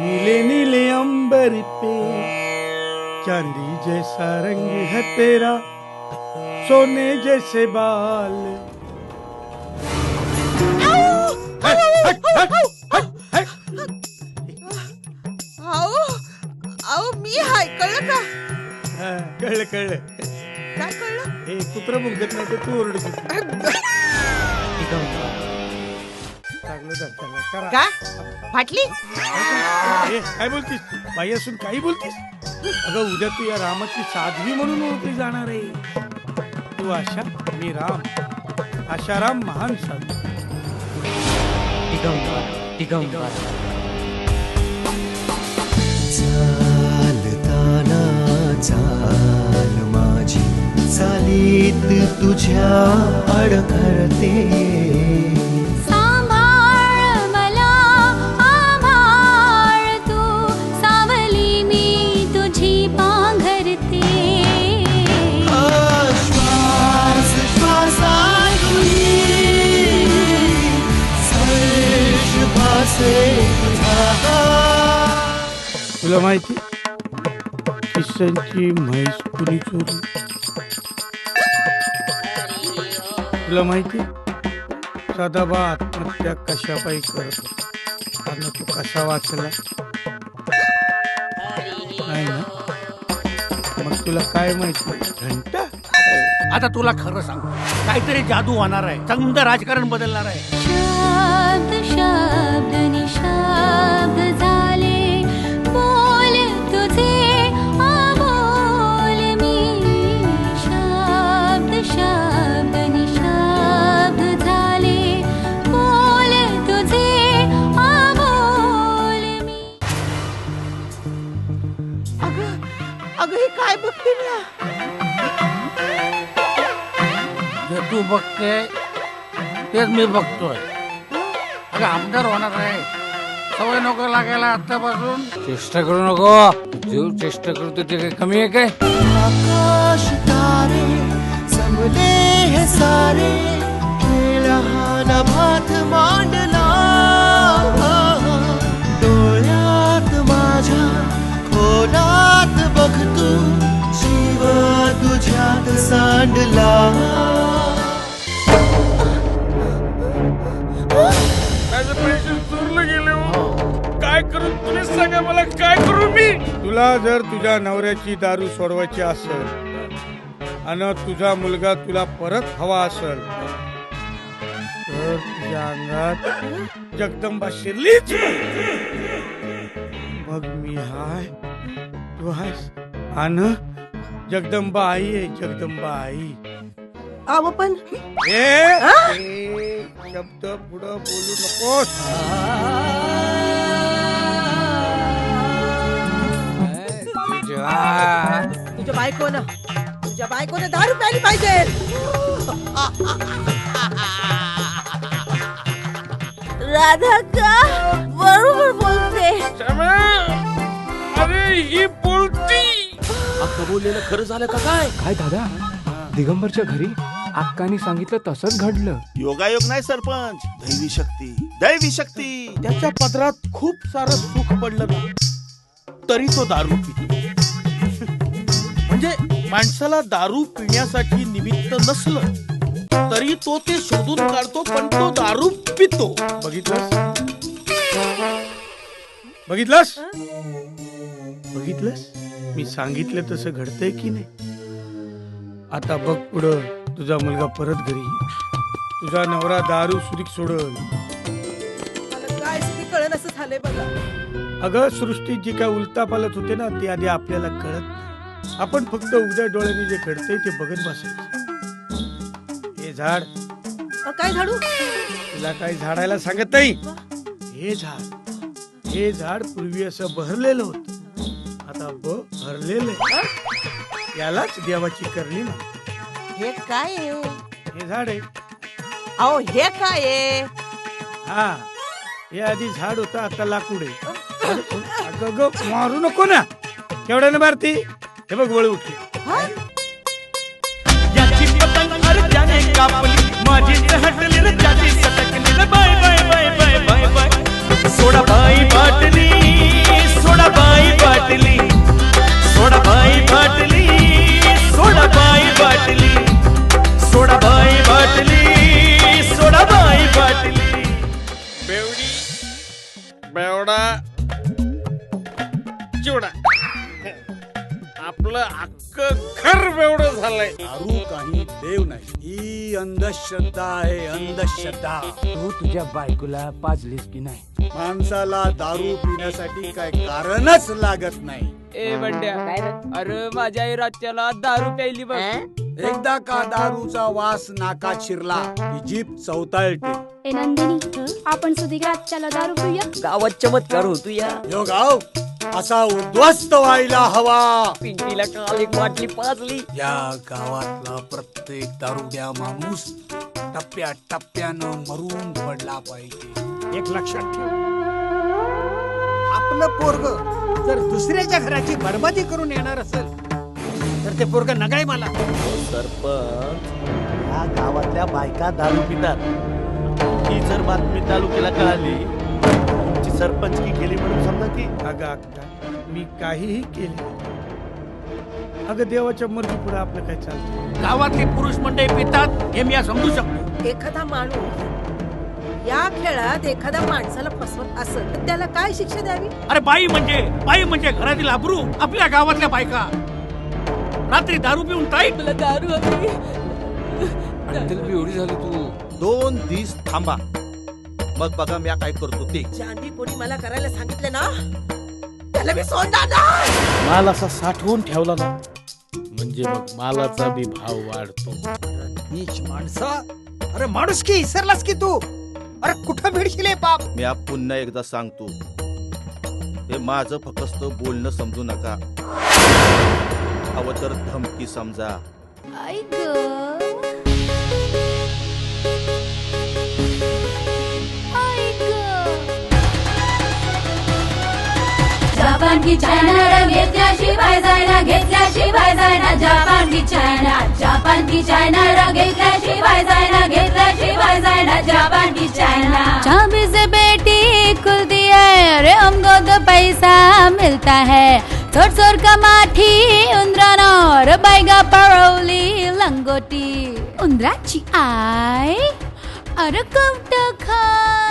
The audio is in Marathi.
नीले नीले अंबर पे चांदी जैसा रंग है तेरा, सोने जैसे बाल। मी हाय, कळलं का? कळलं कळलं. काय कळलं? हे कुत्र मुंगत नाही तर तू ओरडत होती. का फाटली? काय बोलतीस बाई असून काही बोलतीस? अगं उद्या तू या रामाची साध्वी म्हणून ओळखली जाणार आहे. तू आशा, मी राम. आशाराम महान साधू. चालताना चाल माझी चालीत तुझ्या अडखरते. तुला माहिती किसनची म्हैस कुणी चोरली? तुला माहिती सदाबा आत्महत्या कशापायी करत होता आणि तू कसा वाचला? नाही ना? मग तुला काय माहिती घंटा? आता तुला खरं सांग, काहीतरी जादू होणार आहे, चंद राजकारण बदलणार आहे. शब्द शब्द निशब्द झाले, बोल तुझे अबोल मी. शब्द शब्द निशब्द झाले, बोल तुझे अबोल मी. अगं हे काय बघते ना? जे तू बघते तेच मी बघतोय. अगं आमदार होणार आहे, सवय नको लागायला आतापासून. चेष्टा करू नको, जीव चेष्टा करतो ते काही कमी आहे काय? आकाश तारे जमले हे सारे, खेळाना भात मांडला. डोळ्यात माझ्या खोलात बघ तू, जीव तुझ्यात सांडला. काय करू तुम्ही सांगा मला, काय करू मी? तुला जर तुझ्या नवऱ्याची दारू सोडवायची असेल आणि तुझा मुलगा तुला परत हवा असेल तर तुझ्या अंगात जगदंबा शिरलीच. मग मी हाय, तू हायस आणि जगदंबा आई आहे. जगदंबा आई. अहो पण शब्द पुढं बोलू नकोस. तुझ्या बायकोनं दारू प्यायली पाहिजे. राधा का बरोबर बोलते. अरे ही बोलती. अक्का बोललेलं खरं झालं का? काय दादा, दिगंबरच्या घरी अक्कानी सांगितलं तसंच घडलं. योगायोग नाही सरपंच, दैवी शक्ती, दैवी शक्ती. त्याच्या पदरात खूप सारं सुख पडलं ना, तरी तो दारू पितो. म्हणजे माणसाला दारू पिण्यासाठी निमित्त नसलं तरी तो ते शोधून काढतो, पण तो दारू पितो. बघितलंस? बघितलंस? बघितलंस? मी सांगितलं तसं घडतंय की नाही? आता बघ पुढं, तुझा मुलगा परत घरी, तुझा नवरा दारू सुरीक सोडल. मला काय कळलं असं झालंय बघा. अगं सृष्टीत जे काय उलतापालत होते ना ते आधी आपल्याला कळत नाही. आपण फक्त उद्या डोळ्याने जे घडतंय ते बघत बसायचं. हे झाड काय झाडू? तुला काही झाडायला सांगत नाही. हे झाड पूर्वी असं बहरलेलं होत, आता भरलेलं. यालाच देवाची करणी म्हणतात. हे काय आहे? हे झाड आहे. अहो हे काय आहे? हा, हे आधी झाड होतं, आता लाकूड आहे. अगं मारू नको ना, केवढ्याने मारती? हे बघ वळ उठली. याची पतंग अर्ध्याने कापली, माझी हटली रे त्याची सटकली रे. Bye bye bye bye bye bye. सोडा बाई बाटली अंधश्रद्धा आहे, अंधश्रद्धा. तू तुझ्या बायकोला पाजलीस की नाही? माणसाला दारू पिण्यासाठी काय कारणच लागत नाही. ए बंड्या अरे माझ्या आई रात्याला दारू प्यायली बघ. एकदा का दारूचा वास नाकात शिरला की जीभ चवताळते. ए नंदिनी आपण सुधीर आजच्याला दारू पिऊया. गावात चमत्कार होतो या. यो गाव असा उद्ध्वस्त व्हायला हवा. पिंकीला काल एक बाटली पाजली. या गावातला प्रत्येक दारुड्या माणूस टप्प्या टप्प्यानं मरून पडला पाहिजे. एक लक्षात ठेव, आपलं पोरग जर दुसऱ्याच्या घराची बरबादी करून येणार असेल तर ते पोरग नगाय मला. सरपंच, या गावातल्या बायका दारू पितात. ही जर बातमी तालुक्याला कळाली, तुमची सरपंचकी केली म्हणून समजा की. अगं अक्का, मी काहीही केले, अगं देवाच्या मर्जी पुढे आपलं काय चालतं. गावातली पुरुष मंडळी पितात हे मी समजू शकतो. एखादा माणूस या खेळात एखाद्या माणसाला फसवत असेल तर त्याला काय शिक्षा द्यावी? अरे बाई म्हणजे घरातील अब्रू. आपल्या गावातल्या बायका रात्री दारू पिऊन टाईट. मला दारू हवी. एवढी झाली तू. 2 दिवस थांबा, मग बघा मी काय करतो ते. ज्यांनी कोणी मला करायला सांगितलं ना त्याला मी सोडणार नाही. माल असा साठवून ठेवला ना म्हणजे मग मालाचा बी भाव वाढतो. नीच माणसा, अरे माणूस की इसरलास की तू. अरे कुठं भिडशील हे बाप. मी पुन्हा एकदा सांगतो, हे माझं फक्त बोलणं समजू नका, हवं तर धमकी समजा. आई ग जापान की चायना घेतल्याशिवाय जायना, घेतल्याशिवाय जायना. जापान की चायना, जापान की चायना घेतल्याशिवाय जायना, घेतल्याशिवाय जायना. जापान की चायना. चाबी से बेटी खुलती है, अरे हमको तो पैसा मिलता है. चोर चोर का माठी उंदराना और बैगा पळवली लंगोटी. उंदराची आय अरे कवट खाय.